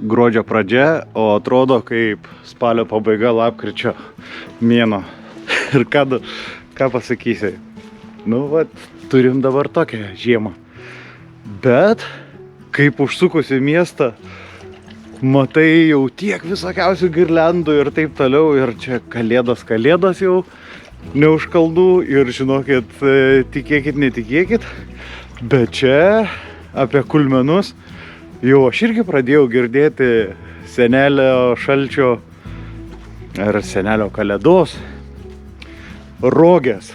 gruodžio pradžia, o atrodo kaip spalio pabaiga, lapkričio mėnuo. Ir ką pasakysi? Nu, vat, turim dabar tokią žiemą. Bet, kaip užsukus į miestą, matai jau tiek visokiausių girliandų ir taip toliau. Ir čia kalėdos jau ne už kaldų. Ir žinokit, tikėkit, netikėkit. Bet čia apie kulmenus jau aš irgi pradėjau girdėti senelio šalčio ar senelio kalėdos rogės.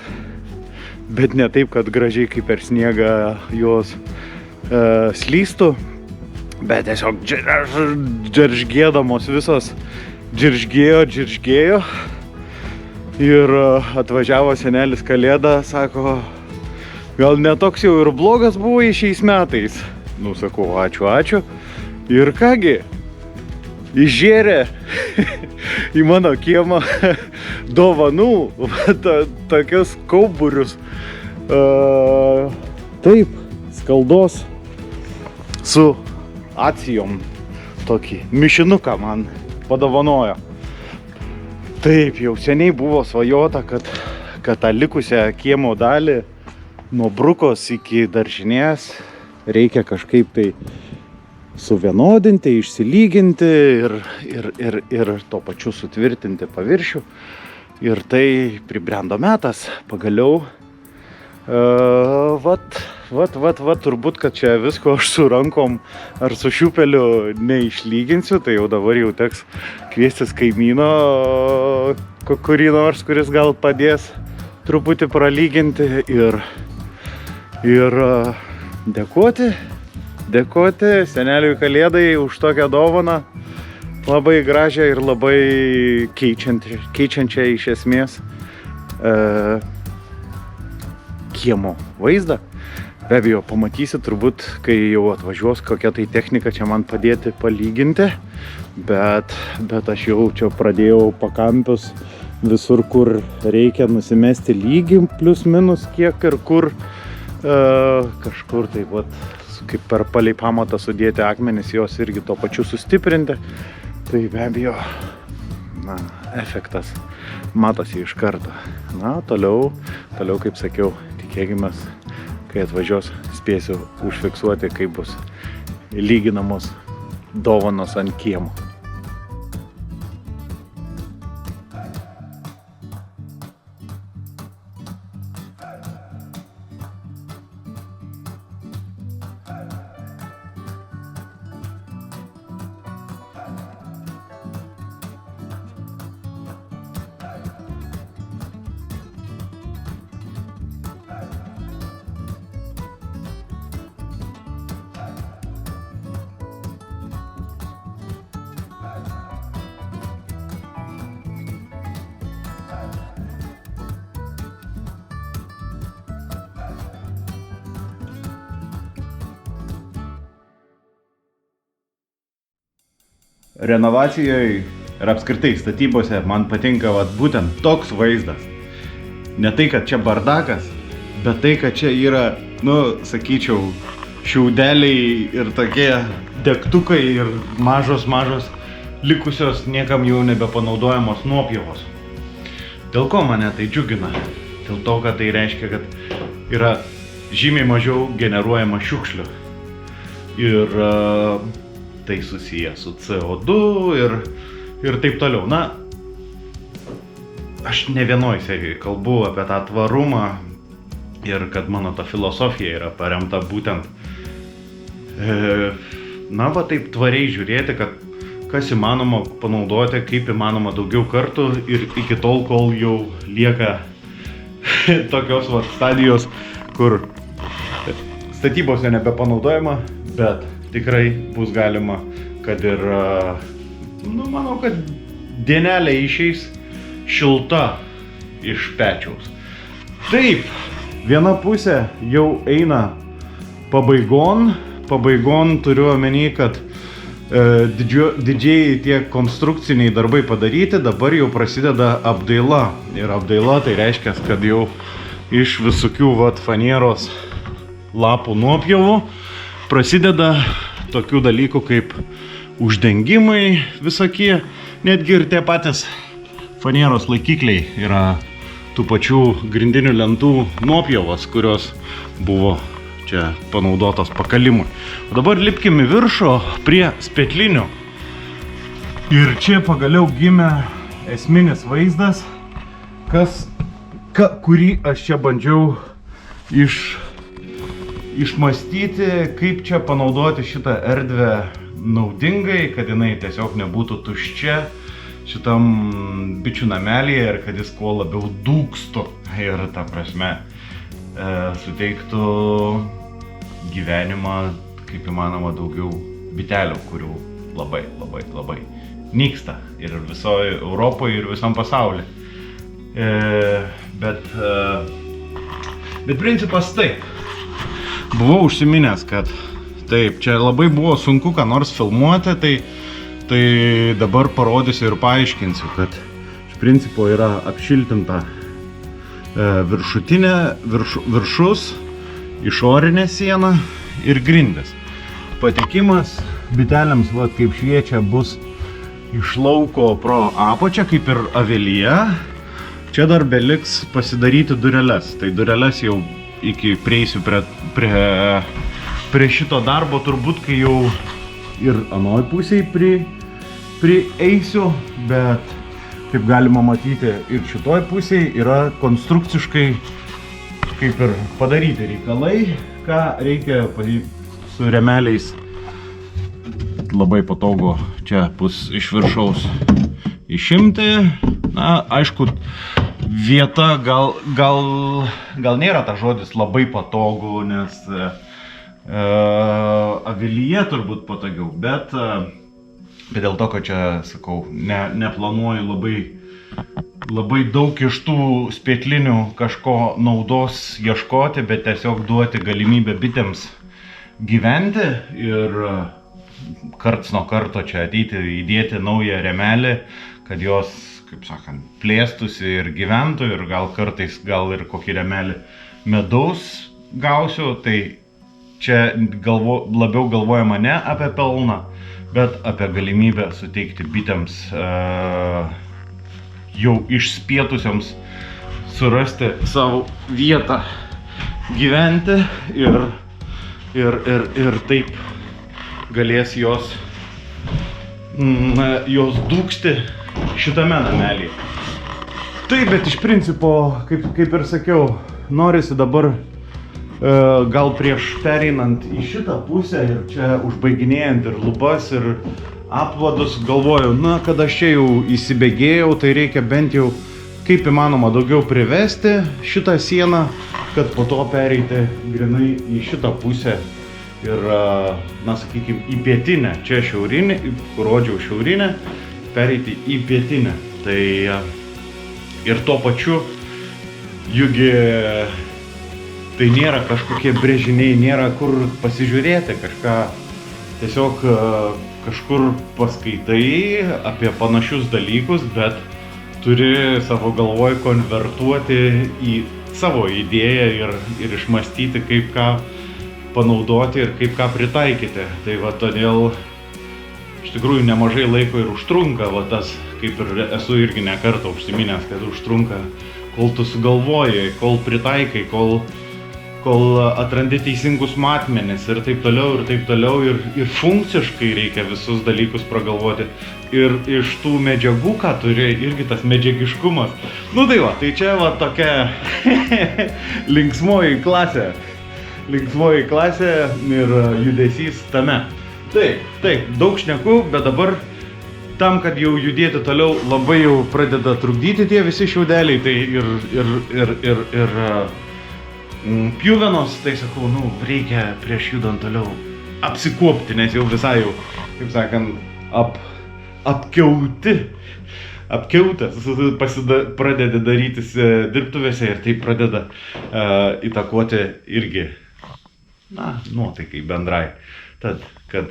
Bet ne taip, kad gražiai kaip per sniegą jos slystų, bet tiesiog džeržgėdamos visos džeržgėjo. Ir atvažiavo senelis Kalėda, sako, gal netoks jau ir blogas buvo šiais metais. Nu, sakau, ačiū. Ir kągi, išžėrė į mano kiemą dovanų, tokius kauburius. Taip, skaldos su acijom. Tokį mišinuką man padovanojo. Taip, jau seniai buvo svajota, kad tą likusią kiemo dalį nuo brukos iki daržinės reikia kažkaip tai suvienodinti, išsilyginti ir tuo pačiu sutvirtinti paviršių. Ir tai pribrendo metas pagaliau. Turbūt, kad čia visko aš su rankom ar su šiupeliu neišlyginsiu, tai jau dabar jau teks kviestis kaimyno, kurį nors, kuris gal padės truputį pralyginti ir dėkoti seneliui Kalėdai už tokią dovaną, labai gražią ir labai keičiančią iš esmės kiemo vaizdą. Be abejo, pamatysi turbūt, kai jau atvažiuos kokia tai technika čia man padėti palyginti, bet aš jau čia pradėjau pakampius visur, kur reikia nusimesti lygį plius minus kiek ir kur kažkur tai kaip per palei pamatą sudėti akmenis, jos irgi to pačiu sustiprinti. Tai be abejo, efektas matosi iš karto. Toliau, kaip sakiau, tikėkimės, kai atvažiuos, spėsiu užfiksuoti, kaip bus lyginamos dovanos ant kiemo. Renovacijoje ir apskritai statybose man patinka būtent toks vaizdas. Ne tai, kad čia bardakas, bet tai, kad čia yra, sakyčiau, šiaudeliai ir tokie degtukai ir mažos likusios niekam jau nebepanaudojamos nuopjovos. Dėl ko mane tai džiugina? Dėl to, kad tai reiškia, kad yra žymiai mažiau generuojama šiukšlių. Ir tai susiję su CO2 ir taip toliau. Aš ne vienoj serijai kalbu apie tą tvarumą ir kad mano ta filosofija yra paremta būtent taip tvariai žiūrėti, kad kas įmanoma panaudoti, kaip įmanoma daugiau kartų ir iki tol, kol jau lieka tokios stadijos, kur statybose nebepanaudojama, bet tikrai bus galima, kad ir, manau, kad dienelė išeis šilta iš pečiaus. Taip, viena pusė jau eina pabaigon turiu omeny, kad didžiai tie konstrukciniai darbai padaryti, dabar jau prasideda apdaila. Ir apdaila tai reiškia, kad jau iš visokių fanieros lapų nuopjovų prasideda tokių dalykų kaip uždengimai visokie, netgi ir tie patys fanieros laikikliai yra tų pačių grindinių lentų nuopjovos, kurios buvo čia panaudotos pakalimui. O dabar lipkim į viršų prie spetlinių. Ir čia pagaliau gimė esminis vaizdas, kurį aš čia bandžiau išmąstyti, kaip čia panaudoti šitą erdvę naudingai, kad jinai tiesiog nebūtų tuščia šitam bičių namelyje ir kad jis kuo labiau dūkstų ir ta prasme suteiktų gyvenimą kaip įmanoma daugiau bitelių, kurių labai nyksta ir visoje Europoje ir visam pasaulyje. Bet principas taip. Buvau užsiminęs, kad taip, čia labai buvo sunku ką nors filmuoti, tai dabar parodysiu ir paaiškinsiu, kad iš principo yra apšiltinta viršus, išorinė siena ir grindis. Patekimas bitelėms, vat, kaip šviečia, bus iš lauko pro apačią, kaip ir avelyje. Čia dar beliks pasidaryti dureles. Tai dureles jau iki prieisiu prie šito darbo, turbūt, kai jau ir anoj pusėj prieisiu, bet kaip galima matyti ir šitoj pusėj yra konstrukciškai kaip ir padaryti reikalai, ką reikia su remeliais. Labai patogu čia bus iš viršaus išimti. Na, aišku, vieta gal nėra ta žodis labai patogu, nes avelyje turbūt patogiau, bet dėl to, kad čia, sakau, neplanuoju labai daug iš tų spėtlinių kažko naudos ieškoti, bet tiesiog duoti galimybę bitėms gyventi ir karts nuo karto čia ateiti, įdėti naują remelį, kad jos, kaip sakant, plėstųsi ir gyventų ir gal kartais ir kokį remelį medaus gausiu, tai čia labiau galvojama ne apie pelną, bet apie galimybę suteikti bitėms jau išspėtusioms surasti savo vietą gyventi ir taip galės jos dūksti šitame namelyje. Taip, bet iš principo, kaip ir sakiau, norisi dabar gal prieš pereinant į šitą pusę ir čia užbaiginėjant ir lubas ir apvadus, galvoju, na, kad aš čia jau įsibėgėjau, tai reikia bent jau kaip įmanoma daugiau privesti šitą sieną, kad po to pereiti grinai į šitą pusę ir, na, sakykime, į pietinę, čia šiaurinę, rodžiau šiaurinę, pereiti į pietinę. Tai ir tuo pačiu, jugi tai nėra kažkokie brėžiniai, nėra kur pasižiūrėti, kažką tiesiog kažkur paskaitai apie panašius dalykus, bet turi savo galvoj konvertuoti į savo idėją ir išmąstyti, kaip ką panaudoti ir kaip ką pritaikyti. Tai va todėl iš tikrųjų nemažai laiko ir užtrunka, va tas, kaip ir esu irgi ne kartą užsiminęs, kad užtrunka, kol tu sugalvoji, kol pritaikai, kol atrandi teisingus matmenis ir taip toliau ir funkciškai reikia visus dalykus pragalvoti. Ir iš tų medžiagų, ką turi, irgi tas medžiagiškumas. Nu tai va, tai čia va tokia linksmoji klasė ir judesys tame. Taip, daug šneku, bet dabar tam, kad jau judėti toliau, labai jau pradeda trukdyti tie visi šiaudeliai, tai ir pjuvenos, tai sakau, nu, reikia prieš judant toliau apsikuopti, nes jau visai jau, kaip sakant, apkiautas pradeda darytis dirbtuvėse ir tai pradeda įtakoti irgi, na, nuotaikai bendrai. Tad, kad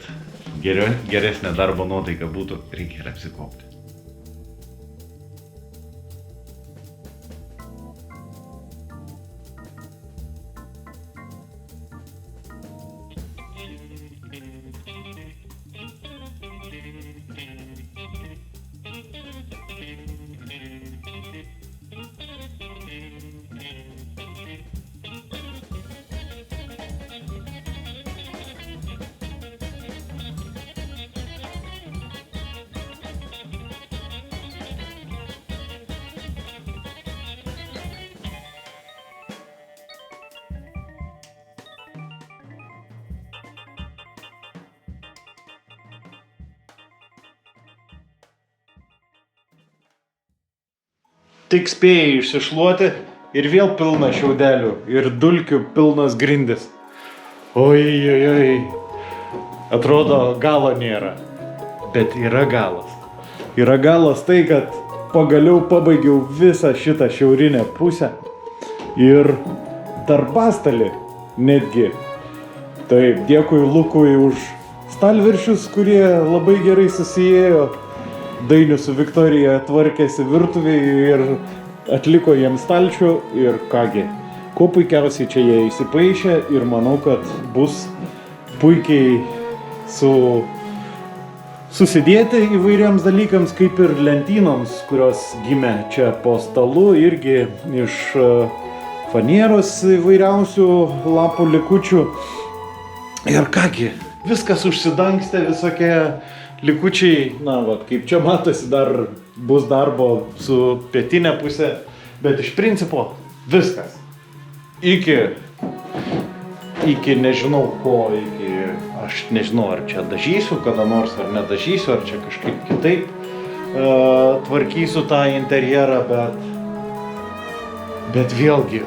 geresnė darbo nuotaika būtų, reikia ir apsikuopti. tik spėjai išsišluoti ir vėl pilna šiaudelių ir dulkių pilnas grindis. Oi. Atrodo, galo nėra. Bet yra galas. Yra galas tai, kad pagaliau pabaigiau visą šitą šiaurinę pusę ir tarpastalį netgi. Taip, dėkui Lukui už stalviršius, kurie labai gerai susiėjo. Dainius su Viktorija tvarkėsi virtuvėje ir atliko jiems stalčių ir kągi. Kuo puikiausiai čia jie įsipaišė ir manau, kad bus puikiai susidėti įvairiems dalykams, kaip ir lentynoms, kurios gimė čia po stalu, irgi iš fanieros įvairiausių lapų likučių. Ir kągi, viskas užsidangstė, visokie likučiai, na, vat, kaip čia matosi, dar bus darbo su pietinė pusė, bet iš principo viskas. Iki nežinau ko, aš nežinau, ar čia dažysiu kada nors, ar nedažysiu, ar čia kažkaip kitaip tvarkysiu tą interjerą, bet vėlgi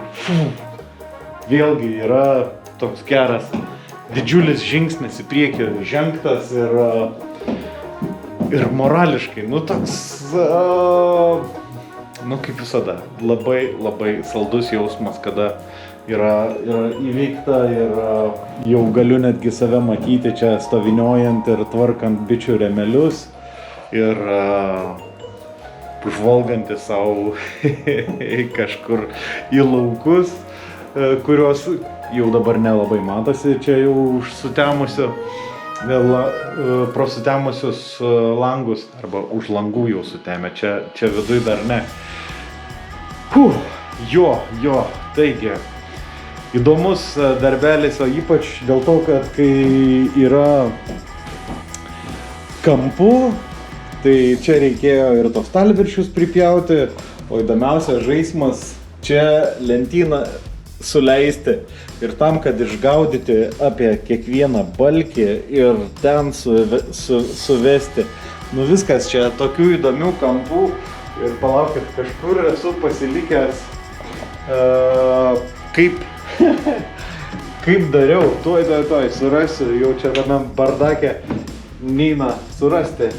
yra toks geras, didžiulis žingsnis į priekį žengtas ir morališkai, nu toks, nu kaip visada, labai saldus jausmas, kada yra įveikta ir jau galiu netgi save matyti čia stoviniojant ir tvarkant bičių remelius ir žvalgantis savo kažkur į laukus, kurios jau dabar nelabai matosi, čia jau prosutemusius langus arba už langų jau sutemė, čia viduj dar ne. Jo, taigi įdomus darbelis, o ypač dėl to, kad kai yra kampu, tai čia reikėjo ir tos stalviršius pripjauti, o įdomiausias žaismas čia lentyną suleisti ir tam, kad išgaudyti apie kiekvieną balkį ir ten suvesti. Nu viskas čia tokių įdomių kampų ir palaukit, kažkur esu pasilikęs kaip dariau, tuoj surasiu, jau čia tame bardake neina surasti.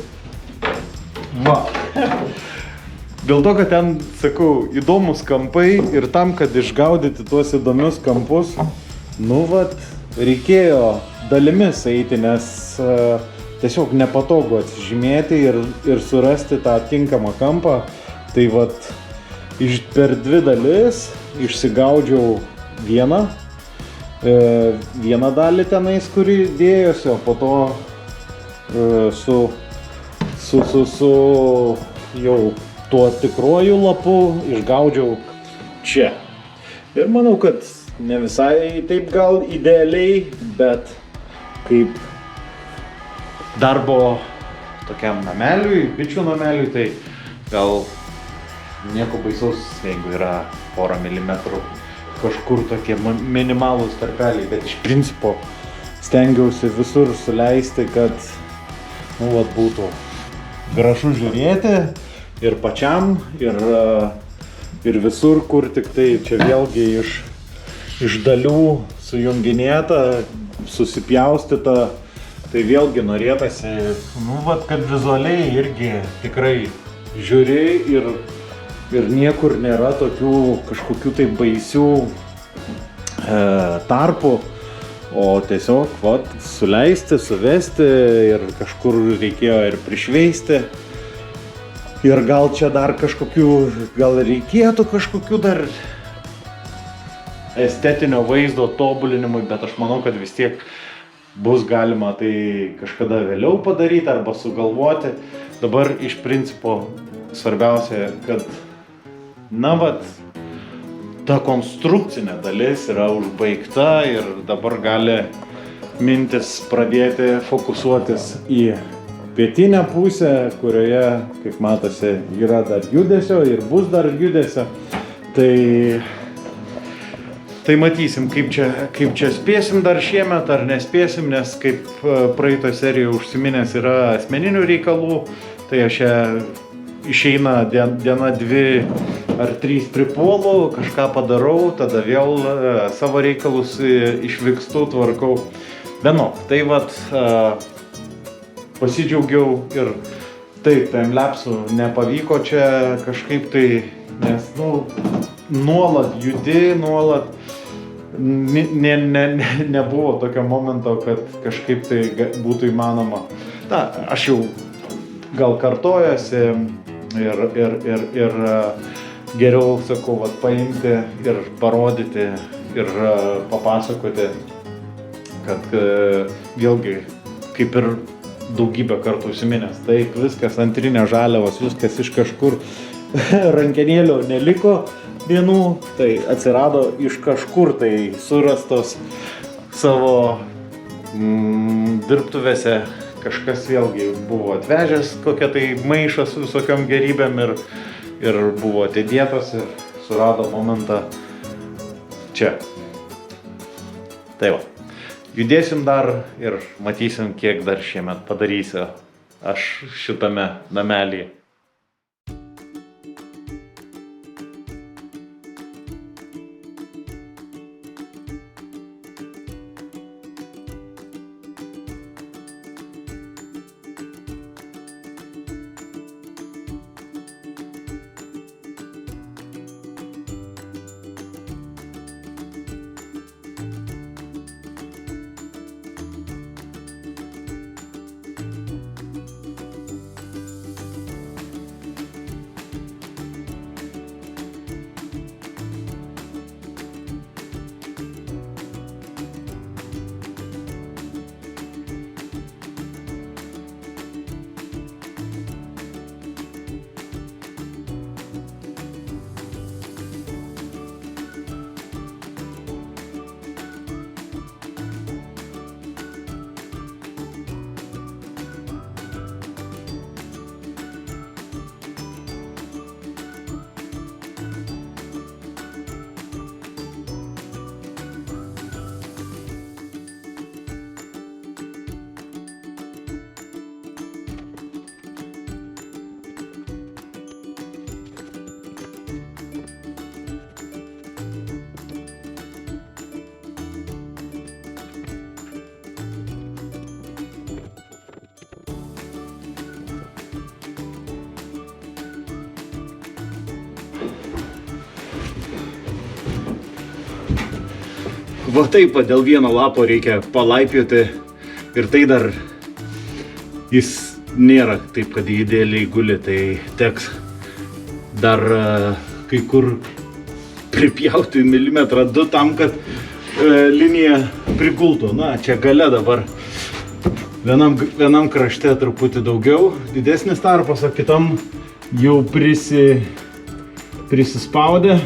Va. Dėl to, kad ten, sakau, įdomus kampai ir tam, kad išgaudyti tuos įdomius kampus, nu vat, reikėjo dalimis eiti, nes tiesiog nepatogu atsižymėti ir surasti tą tinkamą kampą. Tai vat, per 2 dalis išsigaudžiau vieną dalį tenais, kuri dėjosi, o po to su jau tuo tikruoju lapu išgaudžiau čia. Ir manau, kad ne visai taip gal idealiai, bet kaip darbo tokiam nameliui, bičių nameliui, tai gal nieko baisaus, jeigu yra porą milimetrų kažkur tokie minimalūs tarpeliai, bet iš principo stengiausi visur suleisti, kad būtų gražu žiūrėti ir pačiam, ir visur, kur tik tai čia vėlgi iš dalių sujunginėta, susipjaustyta, tai vėlgi norėtasi, kad vizualiai irgi tikrai žiūri ir niekur nėra tokių kažkokių tai baisių tarpų, o tiesiog suleisti, suvesti ir kažkur reikėjo ir prišveisti. Ir gal čia dar reikėtų kažkokių dar estetinio vaizdo tobulinimui, bet aš manau, kad vis tiek bus galima tai kažkada vėliau padaryti arba sugalvoti. Dabar iš principo svarbiausia, kad ta konstrukcinė dalis yra užbaigta ir dabar gali mintis pradėti fokusuotis į pietinę pusę, kurioje, kaip matosi, yra dar judesio ir bus dar judesio. Tai matysim, kaip čia spėsim dar šiemet ar nespėsim, nes kaip praeito serijoje užsiminęs yra asmeninių reikalų, tai aš išeina diena 2 ar 3 pripuolu, kažką padarau, tada vėl savo reikalus išvykstu, tvarkau. Vienok, tai vat pasidžiaugiau ir taip, timelapsų nepavyko čia kažkaip tai, nes, nuolat judi, nuolat nebuvo tokio momento, kad kažkaip tai būtų įmanoma. Aš jau gal kartojuosi ir geriau, sakau, paimti ir parodyti ir papasakoti, kad vėlgi, kaip ir daugybę kartų užsiminęs, taip, viskas antrinė žaliavos, viskas iš kažkur rankenėlio neliko vienų, tai atsirado iš kažkur tai surastos savo dirbtuvėse, kažkas vėlgi buvo atvežęs kokią tai maišą su visokiom gerybėm ir buvo atidėtas ir surado momentą čia. Tai va. Judėsim dar ir matysim, kiek dar šiemet padarysiu aš šitame namelyje. Va taip, dėl vieno lapo reikia palaipioti ir tai dar jis nėra taip, kad idealiai guli, tai teks dar kai kur pripjauti milimetrą 2 tam, kad linija prigultų. Na, čia gale dabar vienam krašte truputį daugiau, didesnis tarpas, o kitam jau prisispaudė.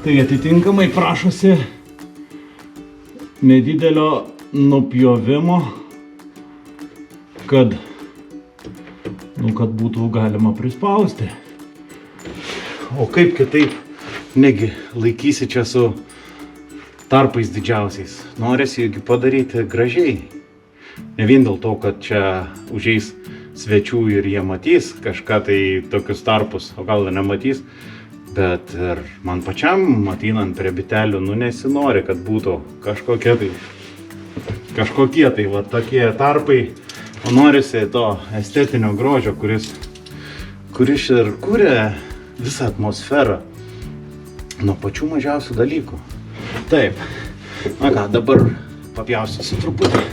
Tai atitinkamai prašosi nedidelio nupjovimo, kad būtų galima prispausti. O kaip kitaip, negi laikysi čia su tarpais didžiausiais. Norisi juk padaryti gražiai. Ne vien dėl to, kad čia užeis svečių ir jie matys kažką tai tokius tarpus, o gal ir nematys. Bet ir man pačiam, ateinant prie bitelių, nesinori, kad būtų kažkokie tai va tokie tarpai, o norisi to estetinio grožio, kuris ir kuria visą atmosferą nuo pačių mažiausių dalykų. Taip, na ką, dabar papjaustysiu truputį.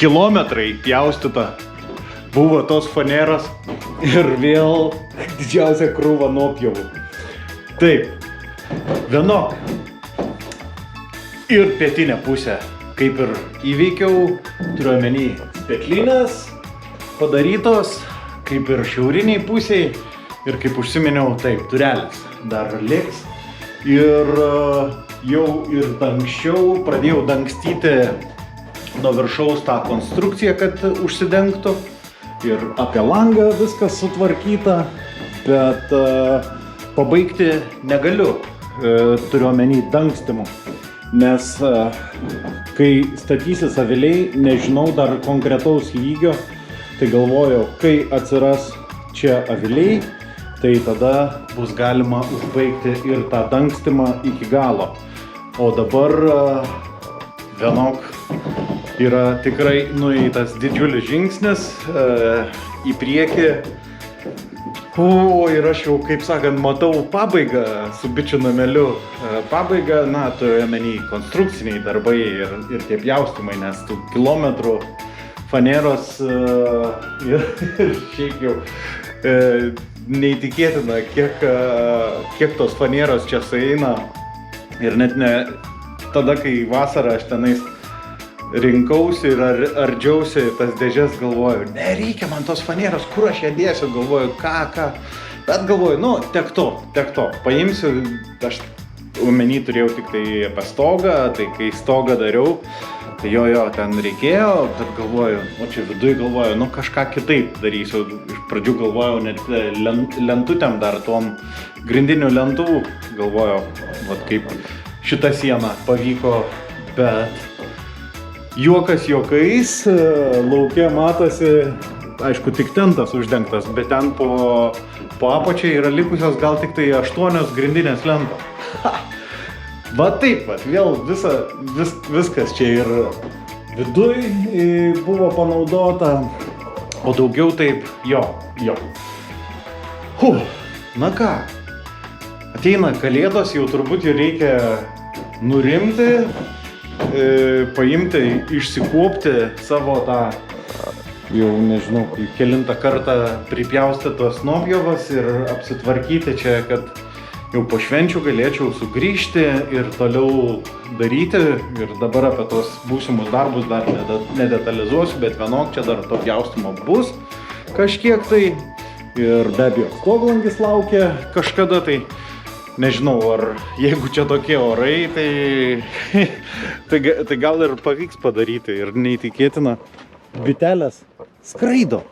kilometrai pjaustyta buvo tos faneros ir vėl didžiausia krūva nuopjovų. Taip, vienok. Ir pietinę pusę, kaip ir įveikiau, turiu omeny steklinės padarytos, kaip ir šiauriniai pusiai ir kaip užsiminiau, taip, turelis dar liks. Ir jau ir anksčiau pradėjau dangstyti nuo viršaus tą konstrukciją, kad užsidengtų. Ir apie langą viskas sutvarkyta, bet pabaigti negaliu, turiu omeny dangstymu. Nes kai statysis aviliai, nežinau dar konkretaus lygio, tai galvoju, kai atsiras čia aviliai, tai tada bus galima užbaigti ir tą dangstymą iki galo. O dabar vienok yra tikrai nueitas didžiulis žingsnis į priekį. Ir aš jau, kaip sakant, matau pabaigą su bičių nameliu. Pabaigą, turiu omeny konstrukciniai darbai ir tie pjaustymai, nes tų kilometrų faneros ir šiaip jau neįtikėtina, kiek tos faneros čia sueina. Ir net ne tada, kai vasarą aš tenais rinkausi ir ardžiausi tas dėžes, galvoju, nereikia man tos faneros, kur aš ją dėsiu, galvoju, ką. Bet galvoju, tiek to, paimsiu, aš omeny turėjau tik tai apie stogą, tai kai stogą dariau, tai jo, ten reikėjo, bet galvoju, čia viduj galvoju, kažką kitaip darysiu. Iš pradžių galvojau net lentutėm dar tom grindinių lentų, galvoju, kaip šitą sieną pavyko, bet juokas juokais, lauke matosi, aišku, tik tentas uždengtas, bet ten po apačiai yra likusios gal tik tai 8 grindinės lentos. Va taip, vėl viskas čia ir viduj buvo panaudota, o daugiau taip, jo. Na ką, ateina kalėdos, jau turbūt jau reikia nurimti, paimti, išsikuopti savo tą, jau nežinau, kelintą kartą pripjaustytos nuopjovas ir apsitvarkyti čia, kad jau po švenčių galėčiau sugrįžti ir toliau daryti. Ir dabar apie tos būsimus darbus dar nedetalizuosiu, bet vienok čia dar to pjaustymo bus kažkiek tai. Ir be abejo, stoglangis laukia kažkada tai. Nežinau, ar jeigu čia tokie orai, tai gal ir pavyks padaryti. Ir neįtikėtina, bitelės skraido.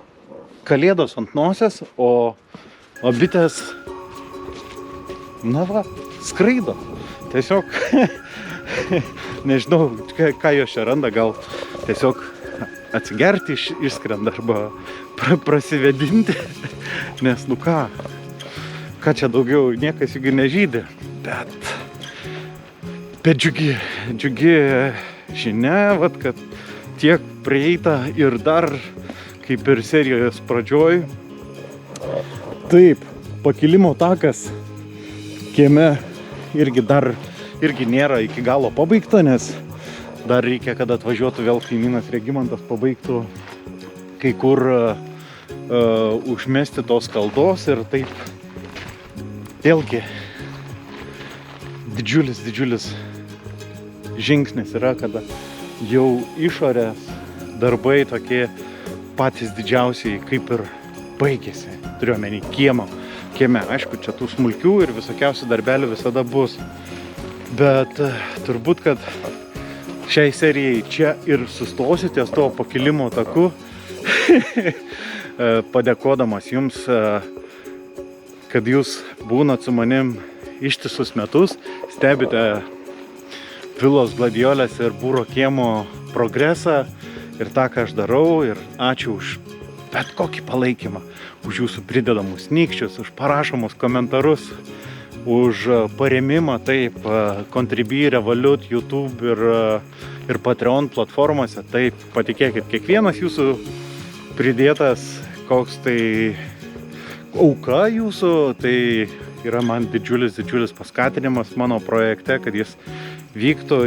Kalėdos ant nosies, o bitės, skraido. Tiesiog, nežinau, ką jos čia randa, gal tiesiog atsigerti išskrenda arba prasivedinti, nes ką čia daugiau, niekas juk nežydi, bet džiugi žinia, kad tiek prieita ir dar, kaip ir serijos pradžioj. Taip, pakilimo takas kieme irgi nėra iki galo pabaigta, nes dar reikia, kad atvažiuotų vėl kaimynas Regimantas, pabaigtų kai kur užmesti tos skaldos ir taip. Vėlgi, didžiulis žingsnis yra, kada jau išorės darbai tokie patys didžiausiai kaip ir baigėsi. Turiu omeny kieme. Aišku, čia tų smulkių ir visokiausių darbelių visada bus. Bet turbūt, kad šiai serijai čia ir sustosiu ties to pakilimo taku, padėkodamas jums, kad jūs būnat su manim ištisus metus, stebite Vilos Gladiolės ir Būro kiemo progresą ir tą, ką aš darau. Ir ačiū už bet kokį palaikymą, už jūsų pridedamus nykščius, už parašomus komentarus, už paremimą, taip, Contribui, Revolut, YouTube ir Patreon platformose. Taip, patikėkit, kiekvienas jūsų pridėtas koks tai auka jūsų, tai yra man didžiulis paskatinimas mano projekte, kad jis vyktų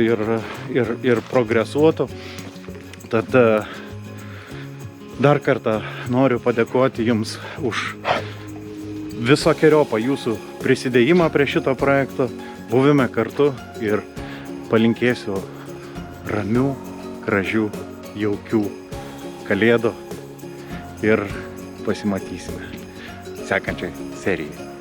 ir progresuotų. Tad Dar kartą noriu padėkoti Jums už visokeriopą Jūsų prisidėjimą prie šito projekto, buvime kartu ir palinkėsiu ramių, gražių, jaukių kalėdų ir pasimatysime sekančiai serijai.